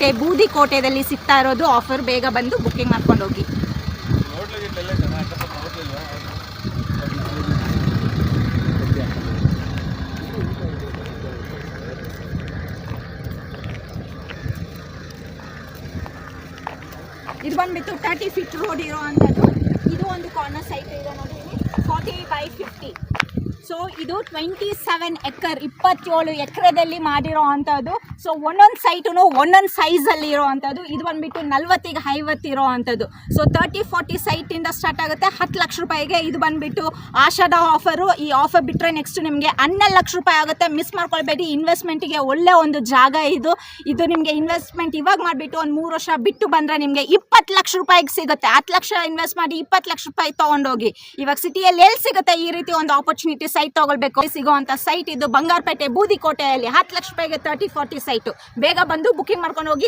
ಬಂಗಾರಪೇಟೆ ಬೂದಿಕೋಟೆದಲ್ಲಿ ಸಿಗ್ತಾ ಇರೋದು ಆಫರ್. ಬೇಗ ಬಂದು ಬುಕ್ಕಿಂಗ್ ಮಾಡ್ಕೊಂಡು ಹೋಗಿ. ಇದು ಬಂದ್ಬಿಟ್ಟು 30 ಫೀಟ್ ರೋಡ್ ಇರೋ ಅಂಥದ್ದು. ಇದು ಒಂದು ಕಾರ್ನರ್ ಸೈಟ್ ಇದೆ ನೋಡಿ, 40/50. ಸೊ ಇದು 27 ಎಕರ್, 27 ಎಕರೆದಲ್ಲಿ ಮಾಡಿರೋ ಅಂಥದ್ದು. ಸೊ ಒಂದೊಂದು ಸೈಟು ಒಂದೊಂದು ಸೈಜಲ್ಲಿ ಇರೋ ಅಂಥದ್ದು. ಇದು ಬಂದ್ಬಿಟ್ಟು 40/50 ಇರೋ ಅಂಥದ್ದು. ಸೊ 30-40 ಸೈಟಿಂದ ಸ್ಟಾರ್ಟ್ ಆಗುತ್ತೆ 10 ಲಕ್ಷ ರೂಪಾಯಿಗೆ. ಇದು ಬಂದ್ಬಿಟ್ಟು ಆಷಾಢ ಆಫರು. ಈ ಆಫರ್ ಬಿಟ್ಟರೆ ನೆಕ್ಸ್ಟ್ ನಿಮಗೆ 12 ಲಕ್ಷ ರೂಪಾಯಿ ಆಗುತ್ತೆ. ಮಿಸ್ ಮಾಡ್ಕೊಳ್ಬೇಡಿ. ಇನ್ವೆಸ್ಟ್ಮೆಂಟಿಗೆ ಒಳ್ಳೆ ಒಂದು ಜಾಗ ಇದು. ಇದು ನಿಮಗೆ ಇನ್ವೆಸ್ಟ್ಮೆಂಟ್ ಇವಾಗ ಮಾಡಿಬಿಟ್ಟು ಒಂದು 3 ವರ್ಷ ಬಿಟ್ಟು ಬಂದರೆ ನಿಮಗೆ 20 ಲಕ್ಷ ರೂಪಾಯಿಗೆ ಸಿಗುತ್ತೆ. 10 ಲಕ್ಷ ಇನ್ವೆಸ್ಟ್ ಮಾಡಿ 20 ಲಕ್ಷ ರೂಪಾಯಿ ತೊಗೊಂಡೋಗಿ. ಇವಾಗ ಸಿಟಿಯಲ್ಲಿ ಎಲ್ಲಿ ಸಿಗುತ್ತೆ ಈ ರೀತಿ ಒಂದು ಆಪರ್ಚುನಿಟಿ? ಸೈಟ್ ತಗೊಳ್ಬೇಕು. ಸಿಗುವಂಥ ಸೈಟ್ ಇದು ಬಂಗಾರಪೇಟೆ ಬೂದಿಕೋಟೆಯಲ್ಲಿ 10 ಲಕ್ಷ ರೂಪಾಯಿಗೆ 30-40 ಸೈಟು. ಬೇಗ ಬಂದು ಬುಕ್ಕಿಂಗ್ ಮಾಡ್ಕೊಂಡು ಹೋಗಿ.